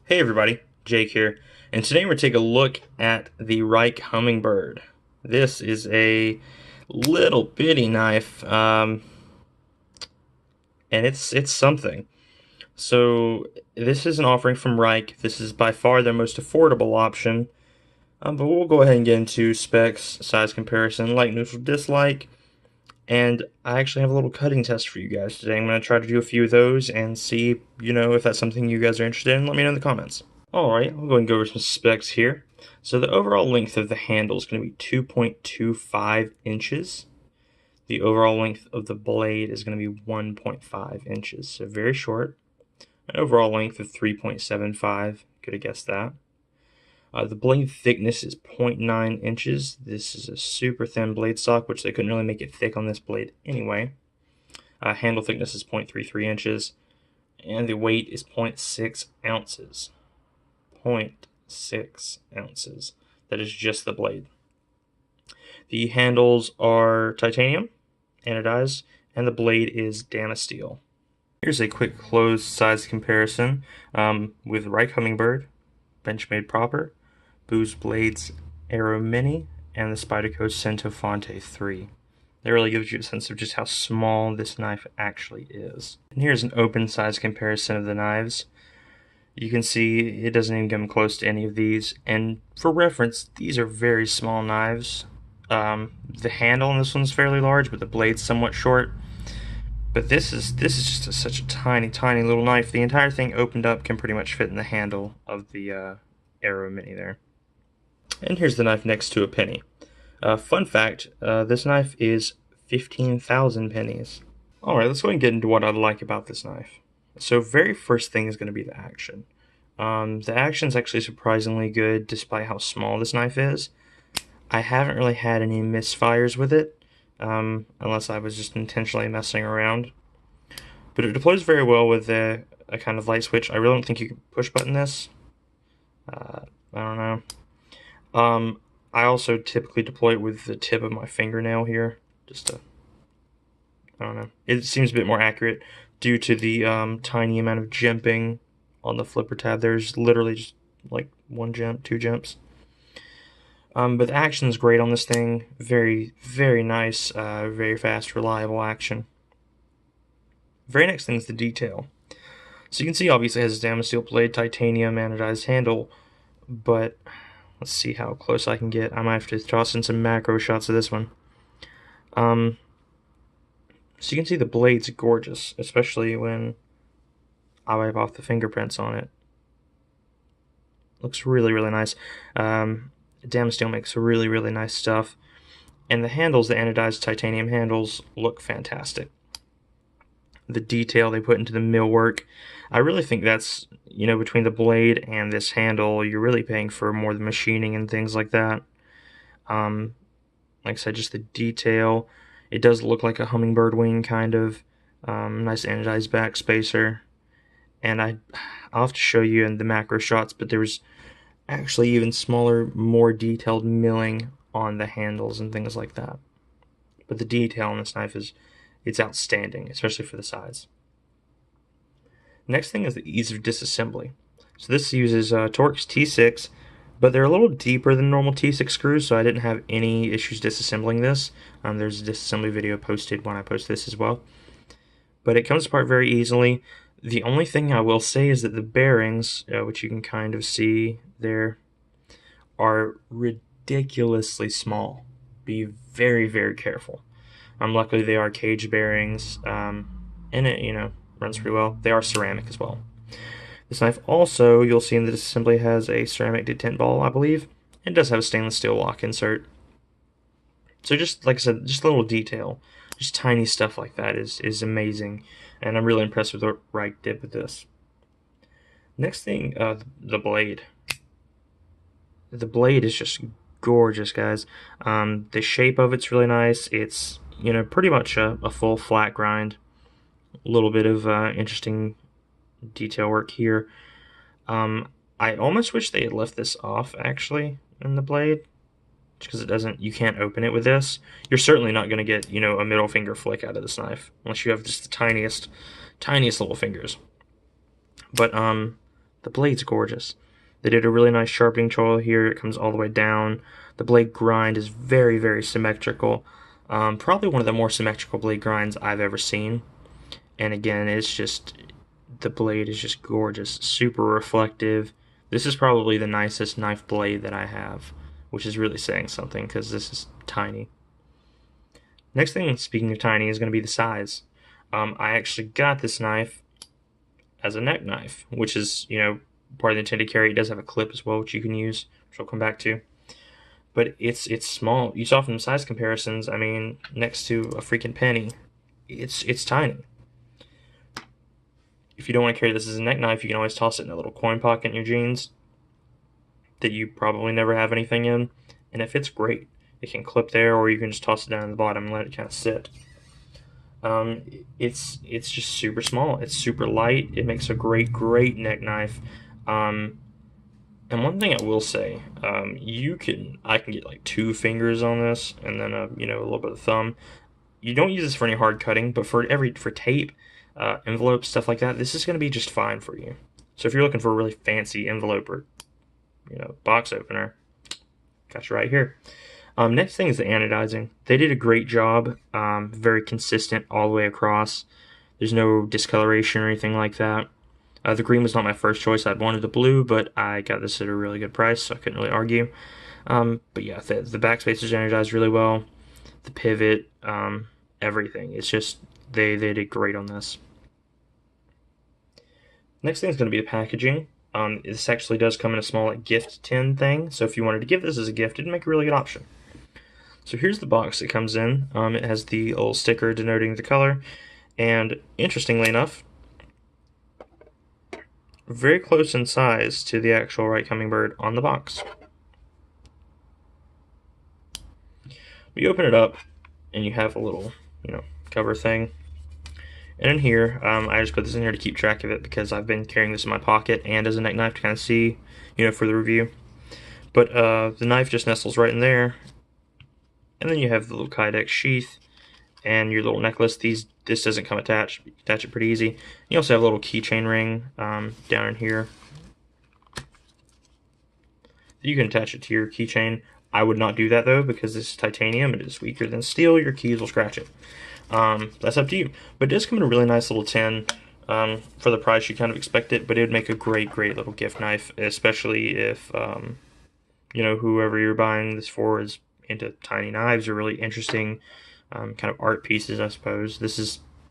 Hey everybody, Jake here, and today we're going to take a look at the Rike Hummingbird. This is a little bitty knife, and it's something. So this is an offering from Rike. This is by far their most affordable option, but we'll go ahead and get into specs, size comparison, like, neutral, dislike, and I actually have a little cutting test for you guys today. I'm going to try to do a few of those and see, if that's something you guys are interested in. Let me know in the comments. Alright, I'll go and go over some specs here. So the overall length of the handle is going to be 2.25 inches. The overall length of the blade is going to be 1.5 inches, so very short. An overall length of 3.75, could have guessed that. The blade thickness is 0.9 inches. This is a super thin blade stock, which they couldn't really make it thick on this blade anyway. Handle thickness is 0.33 inches, and the weight is 0.6 ounces. 0.6 ounces. That is just the blade. The handles are titanium, anodized, and the blade is Damasteel. Here's a quick closed size comparison with Rike Hummingbird, Benchmade Proper, Booz Blades Aero Mini, and the Spyderco Centofonte 3. That really gives you a sense of just how small this knife actually is. And here's an open size comparison of the knives. You can see it doesn't even come close to any of these, and for reference, these are very small knives. The handle on this one's fairly large, but the blade's somewhat short. But this is just such a tiny little knife. The entire thing opened up can pretty much fit in the handle of the Aero Mini there. And here's the knife next to a penny. Fun fact, this knife is 15,000 pennies. Alright, let's go and get into what I like about this knife. So very first thing is going to be the action. The action is actually surprisingly good despite how small this knife is. I haven't really had any misfires with it, unless I was just intentionally messing around. But it deploys very well with a kind of light switch. I really don't think you can push button this. I don't know. I also typically deploy it with the tip of my fingernail here, I don't know. It seems a bit more accurate due to the tiny amount of jimping on the flipper tab. There's literally just like one jump, two jumps. But the action is great on this thing. Very, very nice, very fast, reliable action. Very next thing is the detail. So you can see obviously it has a Damasteel blade, titanium anodized handle, but let's see how close I can get. I might have to toss in some macro shots of this one. So you can see the blade's gorgeous, especially when I wipe off the fingerprints on it. Looks really, really nice. Damasteel makes really, really nice stuff. And the handles, the anodized titanium handles, look fantastic. The detail they put into the millwork, I really think that's, between the blade and this handle, you're really paying for more of the machining and things like that. Like I said, just the detail. It does look like a hummingbird wing, kind of. Nice anodized back spacer. And I'll have to show you in the macro shots, but there's actually even smaller, more detailed milling on the handles and things like that. But the detail on this knife it's outstanding, especially for the size. Next thing is the ease of disassembly. So this uses Torx T6, but they're a little deeper than normal T6 screws, so I didn't have any issues disassembling this. There's a disassembly video posted when I post this as well. But it comes apart very easily. The only thing I will say is that the bearings, which you can kind of see there, are ridiculously small. Be very, very careful. Luckily they are cage bearings, and it, runs pretty well. They are ceramic as well. This knife also, you'll see in the disassembly, has a ceramic detent ball, I believe. It does have a stainless steel lock insert. So just, like I said, just a little detail. Just tiny stuff like that is amazing. And I'm really impressed with what Rike did with this. Next thing, the blade. The blade is just gorgeous, guys. The shape of it's really nice. It's, pretty much a full flat grind. A little bit of interesting detail work here. I almost wish they had left this off, actually, in the blade. Just because you can't open it with this. You're certainly not going to get, a middle finger flick out of this knife. Unless you have just the tiniest little fingers. But The blade's gorgeous. They did a really nice sharpening choil here. It comes all the way down. The blade grind is very, very symmetrical. Probably one of the more symmetrical blade grinds I've ever seen. And again, it's just, the blade is just gorgeous, super reflective. This is probably the nicest knife blade that I have, which is really saying something because this is tiny. Next thing, speaking of tiny, is going to be the size. I actually got this knife as a neck knife, which is, part of the intended carry. It does have a clip as well, which you can use, which I'll come back to. But it's small. You saw from the size comparisons, I mean, next to a freaking penny, it's tiny. If you don't want to carry this as a neck knife, you can always toss it in a little coin pocket in your jeans that you probably never have anything in, and it fits great. It can clip there, or you can just toss it down to the bottom and let it kind of sit. It's just super small. It's super light. It makes a great neck knife. And one thing I will say, I can get like 2 fingers on this, and then a little bit of thumb. You don't use this for any hard cutting, but for tape, envelopes, stuff like that, this is going to be just fine for you. So if you're looking for a really fancy envelope or box opener, got you right here. Next thing is the anodizing. They did a great job, very consistent all the way across. There's no discoloration or anything like that. The green was not my first choice. I'd wanted the blue, but I got this at a really good price, so I couldn't really argue. But yeah, the backspace is anodized really well. The pivot, everything. It's just, they did great on this. Next thing is going to be the packaging. This actually does come in a small gift tin thing, so if you wanted to give this as a gift, it'd make a really good option. So here's the box it comes in. It has the little sticker denoting the color, and interestingly enough, very close in size to the actual Rike Hummingbird on the box. You open it up, and you have a little, cover thing. And in here, I just put this in here to keep track of it because I've been carrying this in my pocket and as a neck knife to kind of see, for the review. But the knife just nestles right in there. And then you have the little Kydex sheath and your little necklace. This doesn't come attached. You can attach it pretty easy. You also have a little keychain ring down in here. You can attach it to your keychain. I would not do that though because this is titanium. It is weaker than steel. Your keys will scratch it. That's up to you. But it does come in a really nice little tin. For the price you kind of expect it, but it would make a great little gift knife, especially if whoever you're buying this for is into tiny knives or really interesting kind of art pieces, I suppose.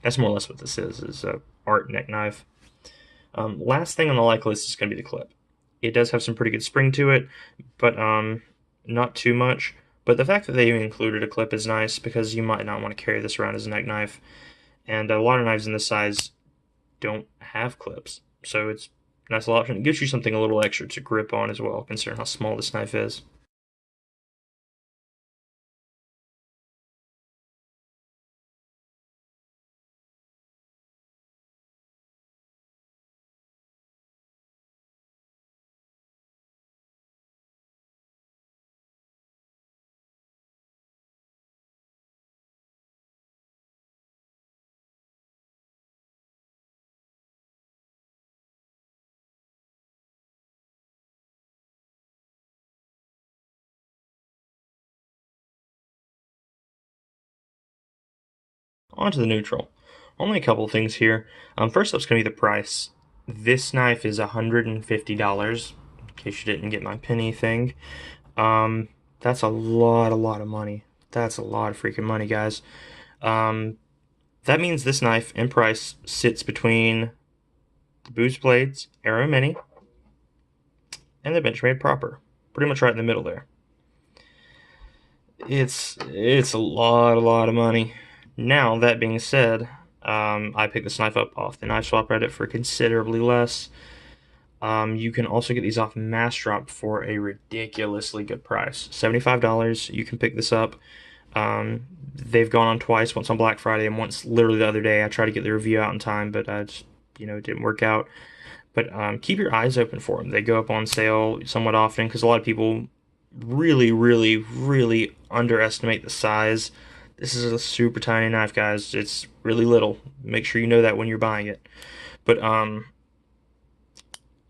That's more or less what this is a art neck knife. Last thing on the like list is going to be the clip. It does have some pretty good spring to it, but not too much. But the fact that they included a clip is nice because you might not want to carry this around as a neck knife. And a lot of knives in this size don't have clips, so it's a nice little option. It gives you something a little extra to grip on as well, considering how small this knife is. On to the neutral. Only a couple things here. First up is going to be the price. This knife is $150, in case you didn't get my penny thing. That's a lot of money. That's a lot of freaking money, guys. That means this knife, in price, sits between the Boost Blades Arrow Mini and the Benchmade Proper. Pretty much right in the middle there. It's a lot of money. Now, that being said, I picked this knife up off the Knife Swap Reddit for considerably less. You can also get these off Massdrop for a ridiculously good price. $75, you can pick this up. They've gone on twice, once on Black Friday and once literally the other day. I tried to get the review out in time, but I just, it didn't work out. But keep your eyes open for them. They go up on sale somewhat often because a lot of people really underestimate the size. This is a super tiny knife, guys. It's really little. Make sure you know that when you're buying it. But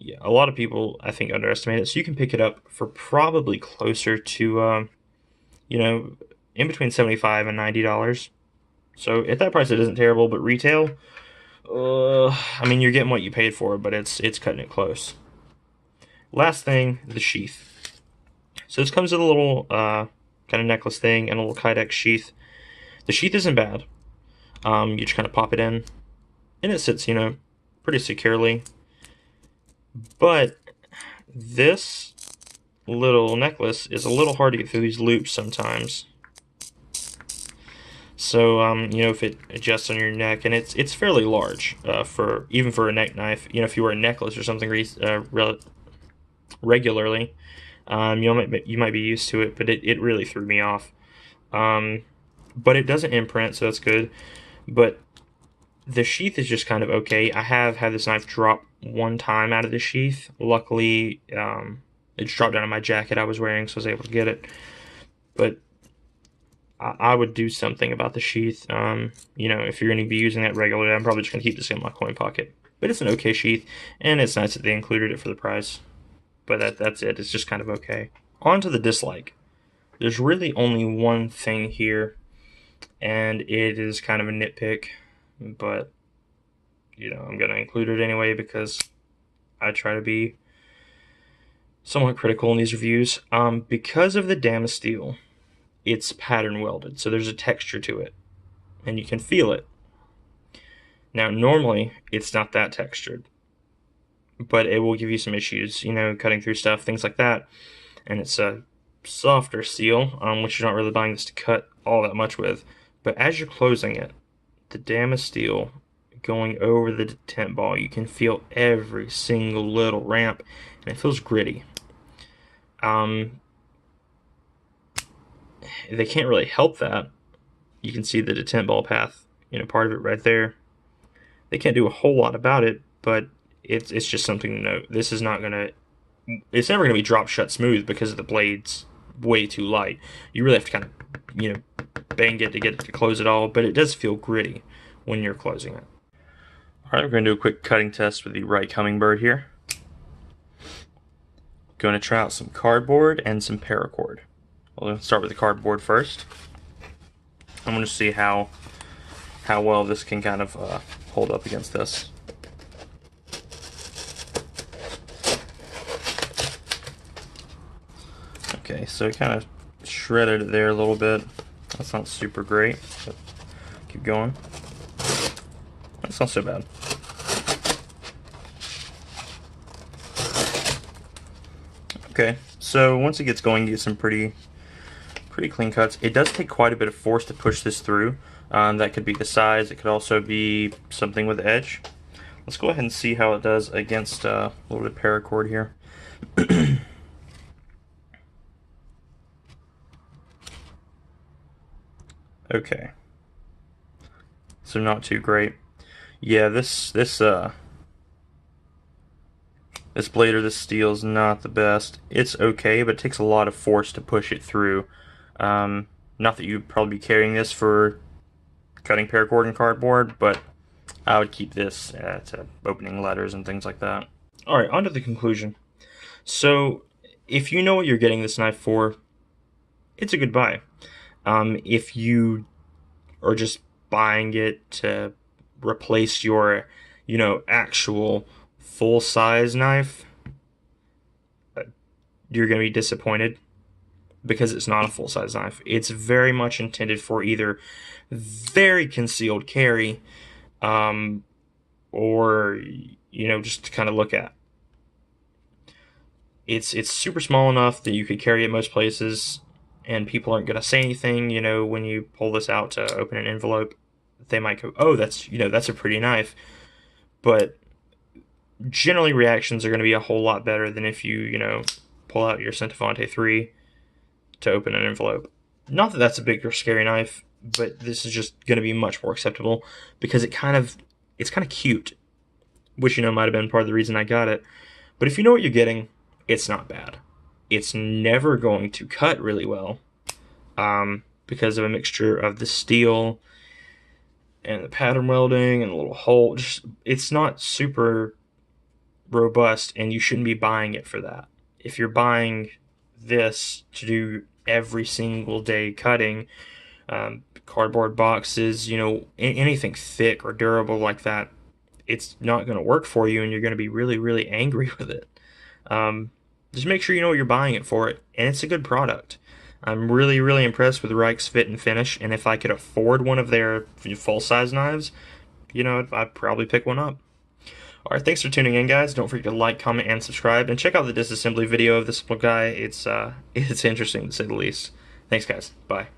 Yeah, a lot of people, I think, underestimate it. So you can pick it up for probably closer to, you know, in between $75 and $90. So at that price, it isn't terrible. But retail, I mean, you're getting what you paid for, but it's cutting it close. Last thing, the sheath. So this comes with a little kind of necklace thing and a little Kydex sheath. The sheath isn't bad. You just kind of pop it in, and it sits, pretty securely. But this little necklace is a little hard to get through these loops sometimes. So, if it adjusts on your neck, and it's fairly large for even for a neck knife. If you wear a necklace or something regularly, you might be used to it, but it really threw me off. But it doesn't imprint, so that's good. But the sheath is just kind of okay. I have had this knife drop one time out of the sheath. Luckily, it dropped down on my jacket I was wearing, so I was able to get it. But I would do something about the sheath. If you're going to be using that regularly, I'm probably just going to keep this in my coin pocket. But it's an okay sheath, and it's nice that they included it for the price. But that's it. It's just kind of okay. On to the dislike. There's really only one thing here, and it is kind of a nitpick, but I'm going to include it anyway because I try to be somewhat critical in these reviews. Because of the Damasteel, it's pattern welded, so there's a texture to it, and you can feel it. Now, normally, it's not that textured, but it will give you some issues, cutting through stuff, things like that, and it's a softer steel, which you're not really buying this to cut all that much with. But as you're closing it, the Damasteel going over the detent ball, you can feel every single little ramp, and it feels gritty. They can't really help that. You can see the detent ball path, part of it right there. They can't do a whole lot about it, but it's just something to note. This is not gonna, it's never gonna be drop shut smooth because the blade's way too light. You really have to kind of, bang it to get it to close it all, but it does feel gritty when you're closing it. All right, we're gonna do a quick cutting test with the Rike Hummingbird here. Going to try out some cardboard and some paracord. We'll start with the cardboard first. I'm going to see how well this can kind of hold up against this. Okay, so it kind of shredded it there a little bit. That's not super great, but keep going. That's not so bad. Okay, so once it gets going, you get some pretty clean cuts. It does take quite a bit of force to push this through. That could be the size. It could also be something with edge. Let's go ahead and see how it does against a little bit of paracord here. Okay, so not too great. Yeah, this blade or this steel is not the best. It's okay, but it takes a lot of force to push it through. Not that you'd probably be carrying this for cutting paracord and cardboard, but I would keep this to opening letters and things like that. Alright, on to the conclusion. So, if you know what you're getting this knife for, it's a good buy. If you are just buying it to replace your, actual full-size knife, you're going to be disappointed because it's not a full-size knife. It's very much intended for either very concealed carry or, just to kind of look at. It's super small enough that you could carry it most places, and people aren't going to say anything, when you pull this out to open an envelope. They might go, oh, that's a pretty knife. But generally reactions are going to be a whole lot better than if you, pull out your Centofonte 3 to open an envelope. Not that that's a big or scary knife, but this is just going to be much more acceptable because it's kind of cute, which, might have been part of the reason I got it. But if you know what you're getting, it's not bad. It's never going to cut really well because of a mixture of the steel and the pattern welding and a little hole. It's not super robust, and you shouldn't be buying it for that. If you're buying this to do every single day cutting, cardboard boxes, anything thick or durable like that, it's not going to work for you, and you're going to be really, really angry with it. Just make sure you know what you're buying it for, and it's a good product. I'm really, really impressed with Rike's fit and finish, and if I could afford one of their full-size knives, I'd probably pick one up. Alright, thanks for tuning in, guys. Don't forget to like, comment, and subscribe, and check out the disassembly video of this guy. It's interesting, to say the least. Thanks, guys. Bye.